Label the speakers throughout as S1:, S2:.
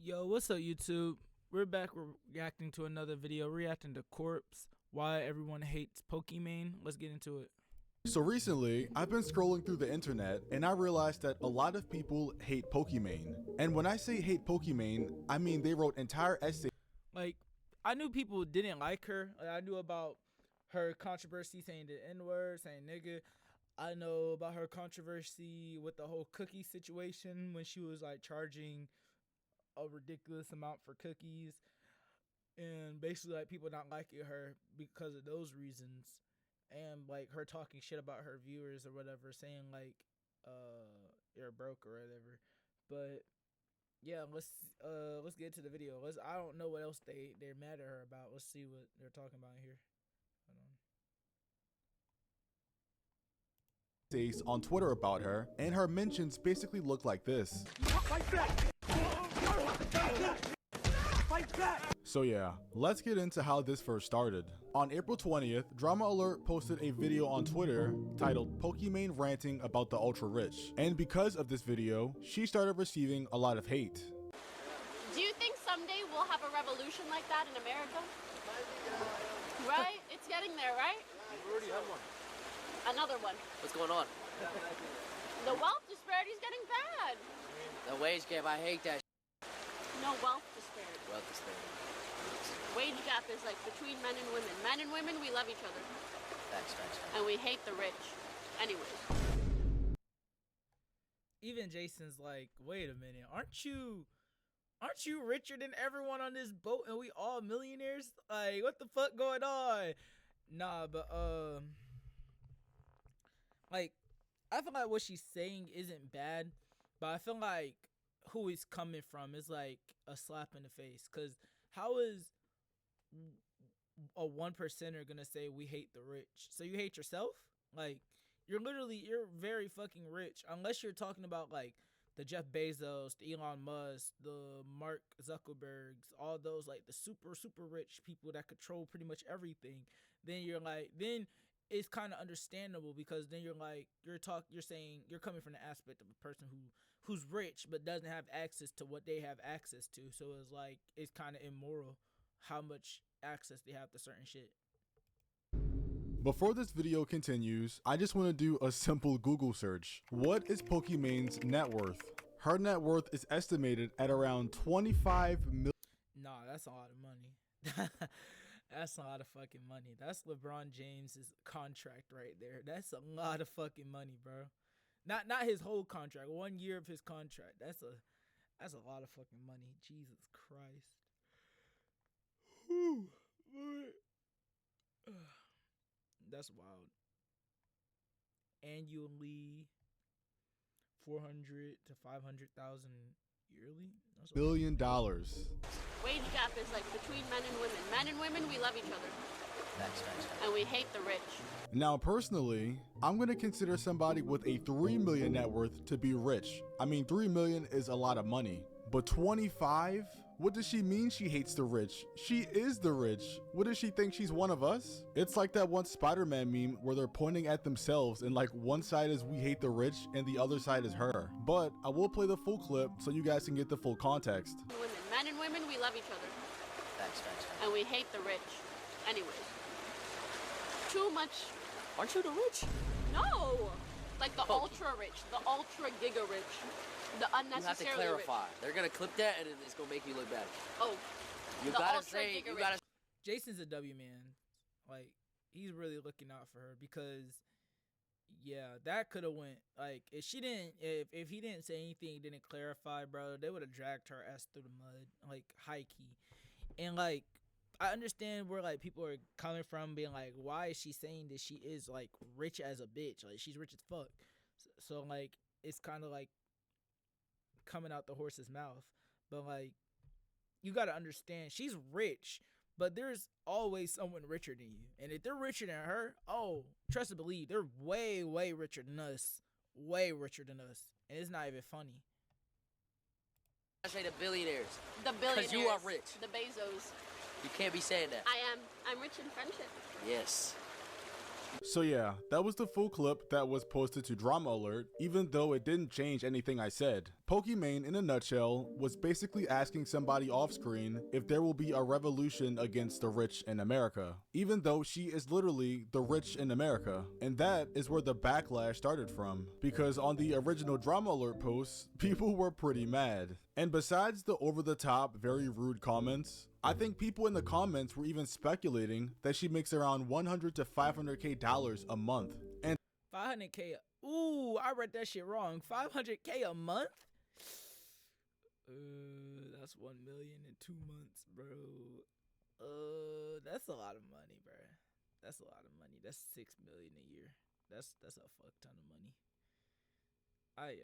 S1: Yo, what's up, YouTube? We're back reacting to another video, reacting to Corpse, why everyone hates Pokimane. Let's get into it.
S2: So recently, I've been scrolling through the internet and I realized that a lot of people hate Pokimane. And when I say hate Pokimane, I mean they wrote entire essays.
S1: Like, I knew people didn't like her. Like, I knew about her controversy saying the N-word, saying nigga. I know about her controversy with the whole cookie situation when she was like charging a ridiculous amount for cookies, and basically like people not liking her because of those reasons, and like her talking shit about her viewers or whatever, saying like you're broke or whatever. But yeah, let's get to the video. I don't know what else they're mad at her about. Let's see what they're talking about here. Hold on.
S2: On Twitter about her, and her mentions basically look like this.
S3: Fight back! Fight back!
S2: So yeah, let's get into how this first started. On April 20th, Drama Alert posted a video on Twitter titled Pokimane ranting about the ultra rich. And because of this video, she started receiving a lot of hate.
S4: Do you think someday we'll have a revolution like that in America? Right? It's getting there, right?
S5: We already have one.
S4: Another one.
S5: What's going on?
S4: The wealth disparity is getting bad.
S5: The wage gap, I hate that.
S4: No wealth disparity.
S5: Wealth disparity.
S4: Wage gap is like between men and women. Men and women, we love each other.
S5: Facts.
S4: And we hate the rich. Anyways.
S1: Even Jason's like, wait a minute, aren't you richer than everyone on this boat and we all millionaires? Like, what the fuck going on? Nah, but like, I feel like what she's saying isn't bad, but I feel like who he's coming from is like a slap in the face. Cause how is a 1%er gonna say we hate the rich? So you hate yourself? Like, you're very fucking rich, unless you're talking about like the Jeff Bezos, the Elon Musk, the Mark Zuckerbergs, all those like the super rich people that control pretty much everything. Then it's kind of understandable, because then you're saying you're coming from the aspect of a person who's rich but doesn't have access to what they have access to. So it's like, it's kind of immoral how much access they have to certain shit.
S2: Before this video continues, I just want to do a simple Google search. What is Pokimane's net worth? Her net worth is estimated at around 25 million.
S1: Nah, that's a lot of money. That's a lot of fucking money. That's LeBron James's contract right there. That's a lot of fucking money, bro. Not his whole contract. 1 year of his contract. That's a lot of fucking money. Jesus Christ. Whew. That's wild. Annually, 400 to 500,000 yearly. That's
S2: $1 billion.
S4: Wage gap is like between men and women. Men and women, we love each other.
S5: Facts.
S4: And we hate the rich.
S2: Now, personally, I'm going to consider somebody with a 3 million net worth to be rich. I mean, 3 million is a lot of money. But 25? What does she mean she hates the rich? She is the rich. What does she think, she's one of us? It's like that one Spider-Man meme where they're pointing at themselves and like one side is we hate the rich and the other side is her. But I will play the full clip so you guys can get the full context.
S4: Men and women, we love each other.
S5: Facts.
S4: And we hate the rich. Anyways. Too much.
S5: Aren't you the rich?
S4: No! Like the ultra rich, the ultra giga rich, the unnecessarily
S5: You have to clarify. Rich. They're gonna clip that and it's gonna make you look bad.
S4: Oh.
S5: You gotta say, you gotta.
S1: Jason's a W, man. Like, he's really looking out for her, because yeah, that could have went, like, if he didn't say anything, didn't clarify, bro, they would have dragged her ass through the mud, like, high key. And like, I understand where like people are coming from, being like, why is she saying that she is like rich as a bitch? Like, she's rich as fuck. So like, it's kind of like coming out the horse's mouth. But like, you got to understand, she's rich, but there's always someone richer than you. And if they're richer than her, oh, trust and believe, they're way richer than us. Way richer than us. And it's not even funny.
S5: I say the billionaires.
S4: The billionaires.
S5: Because you are rich.
S4: The Bezos.
S5: You can't be saying that.
S4: I am. I'm rich in friendship.
S5: Yes.
S2: So yeah, that was the full clip that was posted to Drama Alert, even though it didn't change anything I said. Pokimane, in a nutshell, was basically asking somebody off screen if there will be a revolution against the rich in America, even though she is literally the rich in America. And that is where the backlash started from, because on the original Drama Alert posts, people were pretty mad. And besides the over-the-top, very rude comments, I think people in the comments were even speculating that she makes around $100 to $500K a month. And
S1: 500K. Ooh, I read that shit wrong. 500K a month? That's 1 million in 2 months, bro. That's a lot of money, bro. That's a lot of money. That's 6 million a year. That's a fuck ton of money. Ay.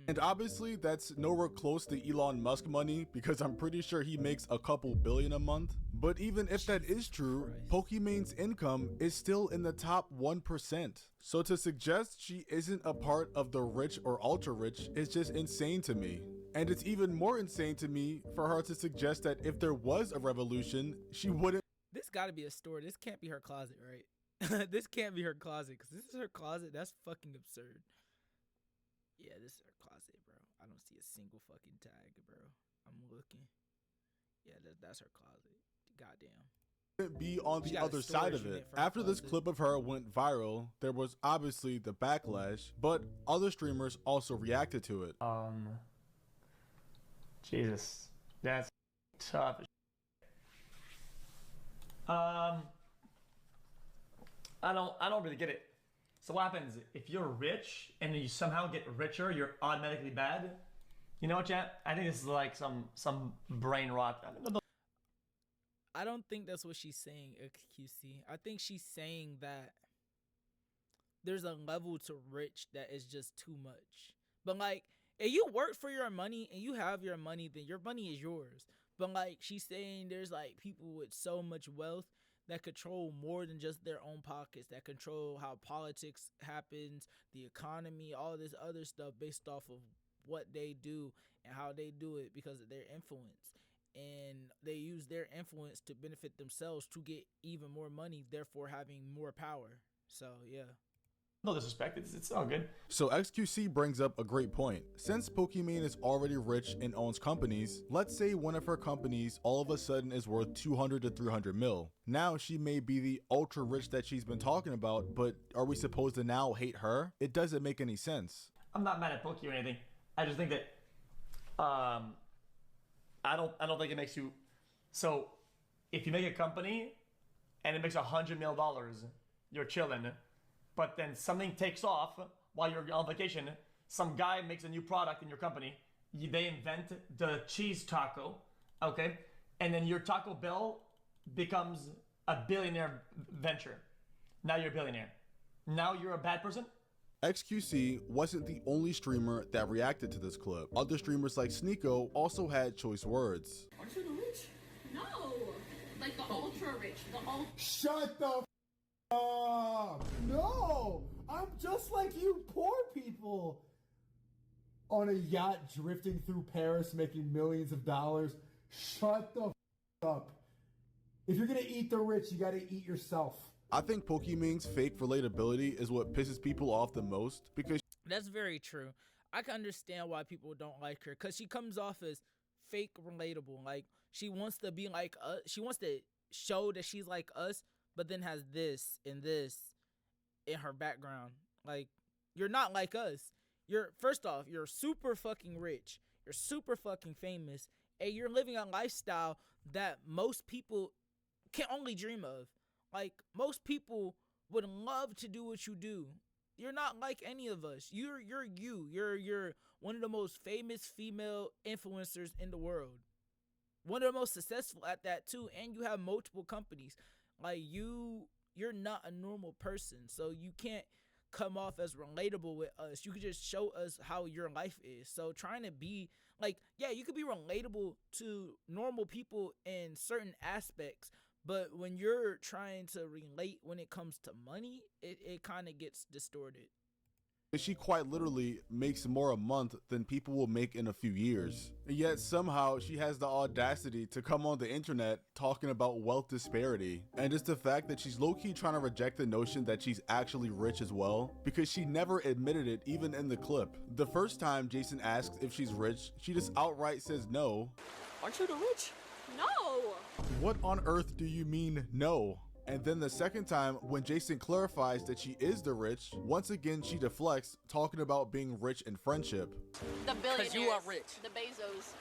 S2: And obviously that's nowhere close to Elon Musk money, because I'm pretty sure he makes a couple billion a month. But even if that is true, Pokimane's income is still in the top 1%. So to suggest she isn't a part of the rich or ultra rich is just insane to me. And it's even more insane to me for her to suggest that if there was a revolution, she wouldn't.
S1: This gotta be a store. This can't be her closet, right? This can't be her closet, because this is her closet. That's fucking absurd. Yeah, this is her closet, bro. I don't see a single fucking tag, bro. I'm looking. Yeah, that's her closet. Goddamn.
S2: Be on the other side of it. After this clip of her went viral, there was obviously the backlash, but other streamers also reacted to it.
S6: Jesus, that's tough. I don't really get it. So what happens if you're rich and you somehow get richer, you're automatically bad? You know what, chat? I think this is like some brain rot.
S1: I don't think that's what she's saying, QC. I think she's saying that there's a level to rich that is just too much. But like, if you work for your money and you have your money, then your money is yours. But like, she's saying there's like people with so much wealth that control more than just their own pockets, that control how politics happens, the economy, all this other stuff based off of what they do and how they do it because of their influence. And they use their influence to benefit themselves to get even more money, therefore having more power. So, yeah.
S6: No disrespect, it's all good.
S2: So XQC brings up a great point. Since Pokimane is already rich and owns companies, let's say one of her companies all of a sudden is worth 200 to 300 mil. Now she may be the ultra rich that she's been talking about, but are we supposed to now hate her? It doesn't make any sense.
S6: I'm not mad at Poki or anything. I just think that I don't think it makes you. So if you make a company and it makes $100 million, you're chilling. But then something takes off while you're on vacation. Some guy makes a new product in your company. They invent the cheese taco, okay? And then your Taco Bell becomes a billionaire venture. Now you're a billionaire. Now you're a bad person?
S2: XQC wasn't the only streamer that reacted to this clip. Other streamers like Sneeko also had choice words.
S4: Aren't you the rich? No, like the ultra rich,
S3: Shut the up! No! I'm just like you poor people! On a yacht drifting through Paris making millions of dollars. Shut the up. If you're gonna eat the rich, you gotta eat yourself.
S2: I think Pokimane's fake relatability is what pisses people off the most, because
S1: that's very true. I can understand why people don't like her, because she comes off as fake relatable. Like, she wants to be like us. She wants to show that she's like us, but then has this and this in her background. Like, you're not like us. First off, you're super fucking rich. You're super fucking famous. And you're living a lifestyle that most people can only dream of. Like, most people would love to do what you do. You're not like any of us. You're you. You're one of the most famous female influencers in the world. One of the most successful at that too. And you have multiple companies. Like, you're not a normal person. So you can't come off as relatable with us. You could just show us how your life is. So trying to be like, yeah, you could be relatable to normal people in certain aspects, but when you're trying to relate when it comes to money, it kind of gets distorted.
S2: She quite literally makes more a month than people will make in a few years. Yet somehow she has the audacity to come on the internet talking about wealth disparity. And it's the fact that she's low-key trying to reject the notion that she's actually rich as well, because she never admitted it even in the clip. The first time Jason asks if she's rich, she just outright says no.
S5: Aren't you the rich?
S4: No.
S2: What on earth do you mean no? And then the second time, when Jason clarifies that she is the rich, once again she deflects, talking about being rich in friendship.
S4: The billionaires.
S5: You are rich.
S4: The Bezos.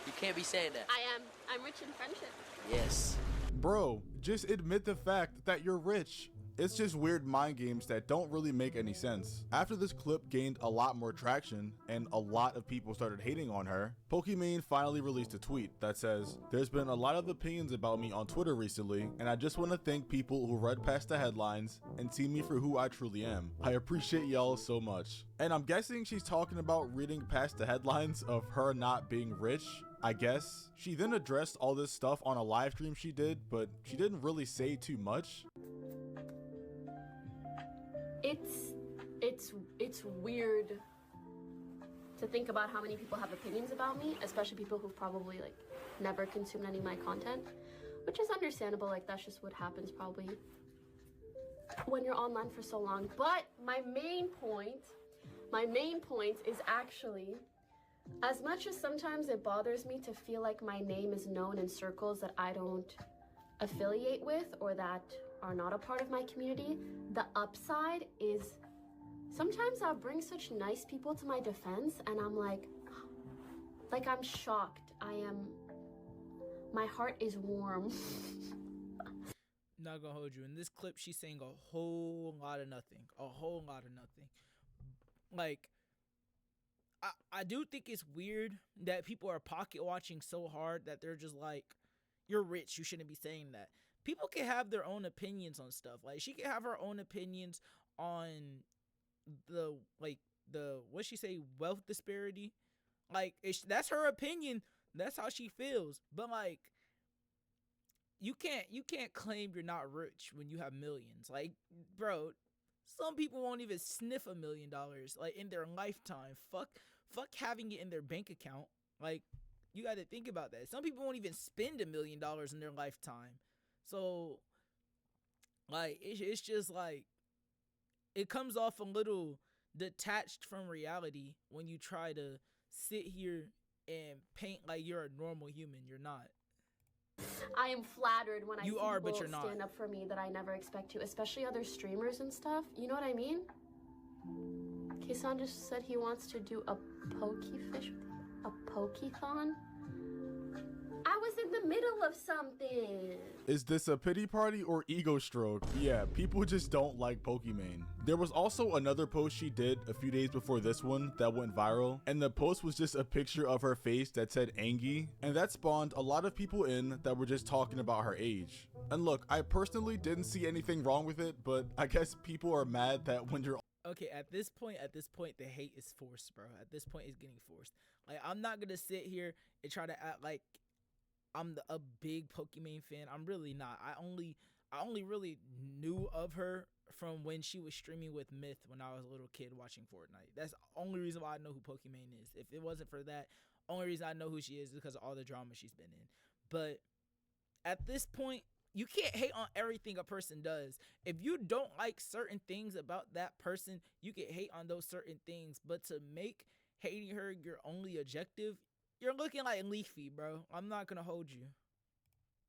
S5: You can't be saying that.
S4: I am. I'm rich in friendship.
S5: Yes.
S2: Bro, just admit the fact that you're rich. It's just weird mind games that don't really make any sense. After this clip gained a lot more traction and a lot of people started hating on her, Pokimane finally released a tweet that says, "There's been a lot of opinions about me on Twitter recently, and I just want to thank people who read past the headlines and see me for who I truly am. I appreciate y'all so much." And I'm guessing she's talking about reading past the headlines of her not being rich, I guess. She then addressed all this stuff on a live stream she did, but she didn't really say too much.
S4: It's weird to think about how many people have opinions about me, especially people who've probably like never consumed any of my content, which is understandable. Like that's just what happens probably when you're online for so long. But my main point is actually, as much as sometimes it bothers me to feel like my name is known in circles that I don't affiliate with or that are not a part of my community, the upside is sometimes I'll bring such nice people to my defense and I'm like I'm shocked. My heart is warm.
S1: Not gonna hold you. In this clip, she's saying a whole lot of nothing. Like, I do think it's weird that people are pocket watching so hard that they're just like, you're rich, you shouldn't be saying that. People can have their own opinions on stuff. Like, she can have her own opinions on the what she say, wealth disparity. Like, that's her opinion. That's how she feels. But like, you can't claim you're not rich when you have millions. Like, bro, some people won't even sniff $1 million like in their lifetime. Fuck having it in their bank account. Like, you got to think about that. Some people won't even spend $1 million in their lifetime. So, like, it's just like, it comes off a little detached from reality when you try to sit here and paint like you're a normal human. You're not.
S4: I am flattered when I see
S1: but
S4: people
S1: you're not.
S4: stand up for me that I never expect to, especially other streamers and stuff. You know what I mean? Kisan just said he wants to do a Pokethon. I was in the middle of something.
S2: Is this a pity party or ego stroke? Yeah, people just don't like Pokimane. There was also another post she did a few days before this one that went viral, and the post was just a picture of her face that said Angie, and that spawned a lot of people in that were just talking about her age. And look, I personally didn't see anything wrong with it, but I guess people are mad that when you're
S1: Okay, at this point, the hate is forced, bro. At this point, it's getting forced. Like, I'm not gonna sit here and try to act like I'm a big Pokimane fan. I'm really not. I only really knew of her from when she was streaming with Myth when I was a little kid watching Fortnite. That's the only reason why I know who Pokimane is. If it wasn't for that, only reason I know who she is because of all the drama she's been in. But at this point, you can't hate on everything a person does. If you don't like certain things about that person, you can hate on those certain things. But to make hating her your only objective, you're looking like Leafy, bro. I'm not gonna hold you.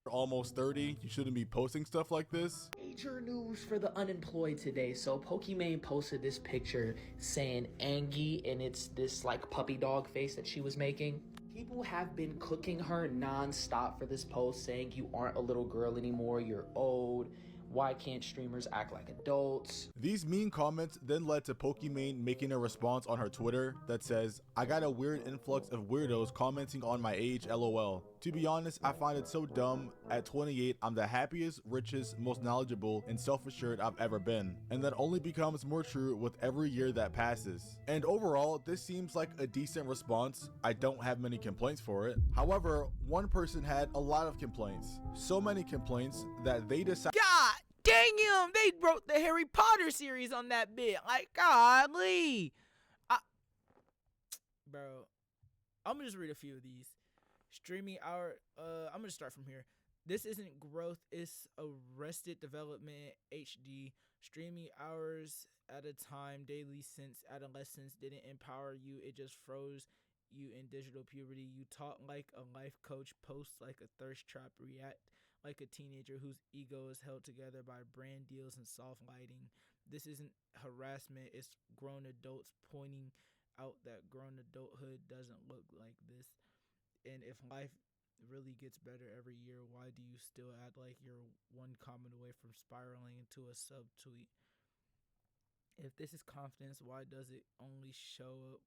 S2: almost 30, you shouldn't be posting stuff like this.
S7: Major news for the unemployed today. So Pokimane posted this picture saying Angie, and it's this like puppy dog face that she was making. People have been cooking her non-stop for this post, saying you aren't a little girl anymore, you're old. Why can't streamers act like adults?
S2: These mean comments then led to Pokimane making a response on her Twitter that says, I got a weird influx of weirdos commenting on my age, lol. To be honest, I find it so dumb. At 28, I'm the happiest, richest, most knowledgeable, and self-assured I've ever been. And that only becomes more true with every year that passes. And overall, this seems like a decent response. I don't have many complaints for it. However, one person had a lot of complaints. So many complaints that they decided—
S1: God dang Damn, they wrote the Harry Potter series on that bit. Like, golly. Bro, I'm gonna just read a few of these. Streaming hour. I'm gonna start from here. This isn't growth, it's Arrested Development HD. Streaming hours at a time daily since adolescence didn't empower you, it just froze you in digital puberty. You talk like a life coach, post like a thirst trap, react like a teenager whose ego is held together by brand deals and soft lighting. This isn't harassment, it's grown adults pointing out that grown adulthood doesn't look like this. And if life really gets better every year, why do you still act like you're one comment away from spiraling into a subtweet? If this is confidence, why does it only show up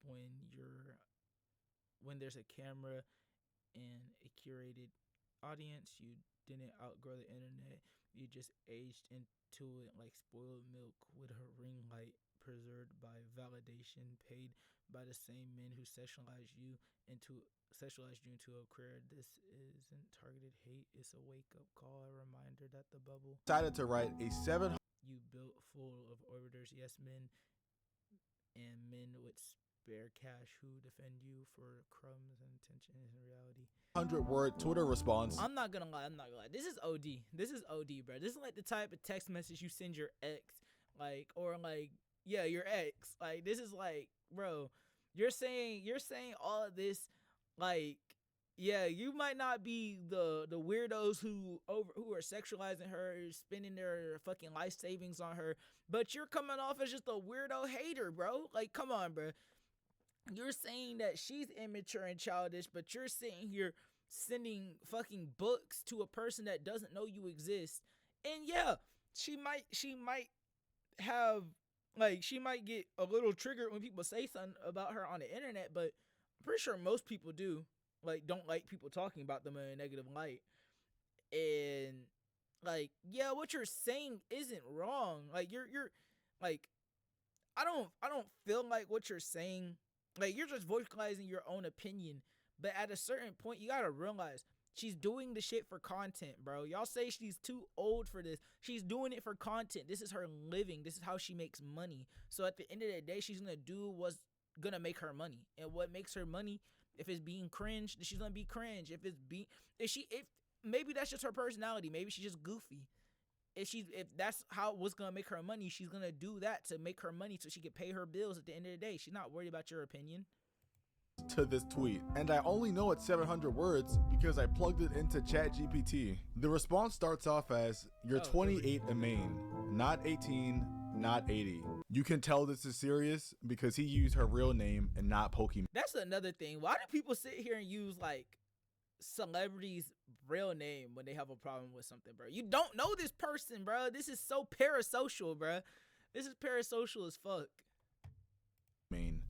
S1: when there's a camera and a curated audience? You didn't outgrow the internet, you just aged into it like spoiled milk with a ring light, preserved by validation, paid by the same men who sexualized you into a career. This isn't targeted hate, it's a wake-up call, a reminder that the bubble
S2: Decided to write a 700
S1: you built full of orbiters, yes men, and men with spare cash who defend you for crumbs and attention in reality.
S2: word Twitter response.
S1: I'm not gonna lie. This is OD. Bro. This is like the type of text message you send your ex, your ex. Like, this is like, bro, you're saying all of this, like, yeah, you might not be the weirdos who are sexualizing her, spending their fucking life savings on her, but you're coming off as just a weirdo hater, bro. Like, come on, bro. You're saying that she's immature and childish, but you're sitting here sending fucking books to a person that doesn't know you exist. And yeah, she might have, like, she might get a little triggered when people say something about her on the internet, but I'm pretty sure most people do. Like, don't like people talking about them in a negative light. And, like, yeah, what you're saying isn't wrong. Like, you're like, I don't feel like what you're saying, like, you're just vocalizing your own opinion. But at a certain point, you gotta realize she's doing the shit for content, bro. Y'all say she's too old for this. She's doing it for content. This is her living. This is how she makes money. So at the end of the day, she's gonna do what's gonna make her money. And what makes her money, if it's being cringe, then she's gonna be cringe. If maybe that's just her personality. Maybe she's just goofy. If that's what's gonna make her money, she's gonna do that to make her money so she can pay her bills at the end of the day. She's not worried about your opinion.
S2: To this tweet, and I only know it's 700 words because I plugged it into ChatGPT. The response starts off as, you're 28 and main, not 18, not 80. You can tell this is serious because he used her real name and not Pokimane.
S1: That's another thing. Why do people sit here and use, like, celebrities' real name when they have a problem with something, bro? You don't know this person, bro. This is so parasocial, bro. This is parasocial as fuck.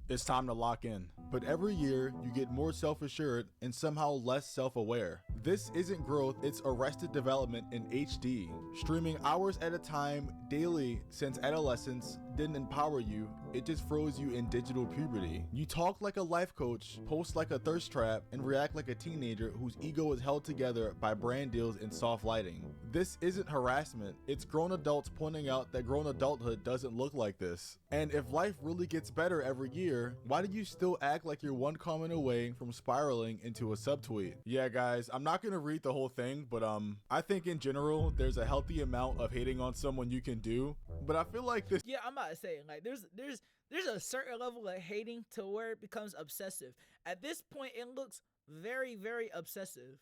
S2: It's time to lock in. But every year, you get more self-assured and somehow less self-aware. This isn't growth, it's Arrested Development in HD. Streaming hours at a time, daily, since adolescence didn't empower you, it just froze you in digital puberty. You talk like a life coach, post like a thirst trap, and react like a teenager whose ego is held together by brand deals and soft lighting. This isn't harassment, it's grown adults pointing out that grown adulthood doesn't look like this. And if life really gets better every year, why do you still act like you're one comment away from spiraling into a subtweet? Yeah guys, I'm not gonna read the whole thing, but I think in general, there's a healthy amount of hating on someone you can do, but I feel like this—
S1: Yeah, I'm about to say, like, there's a certain level of hating to where it becomes obsessive. At this point, it looks very, very obsessive.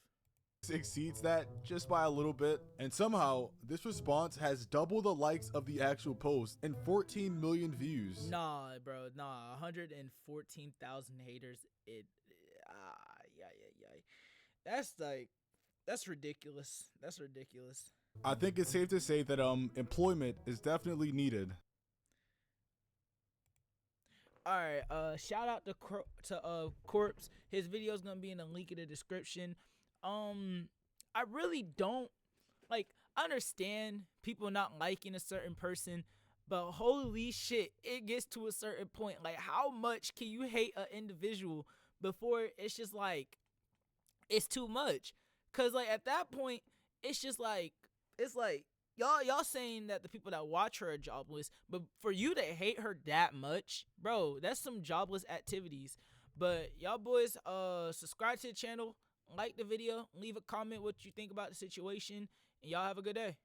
S2: Exceeds that just by a little bit, and somehow this response has double the likes of the actual post and 14 million views.
S1: Nah, bro, 114,000 haters. That's ridiculous. That's ridiculous.
S2: I think it's safe to say that employment is definitely needed.
S1: All right, shout out to Corpse. His video is gonna be in the link in the description. I really don't, like, understand people not liking a certain person, but holy shit, it gets to a certain point. Like, how much can you hate an individual before it's just like, it's too much? Cause like at that point, it's just like, it's like, y'all saying that the people that watch her are jobless, but for you to hate her that much, bro, that's some jobless activities. But y'all boys, subscribe to the channel, like the video, leave a comment what you think about the situation, and y'all have a good day.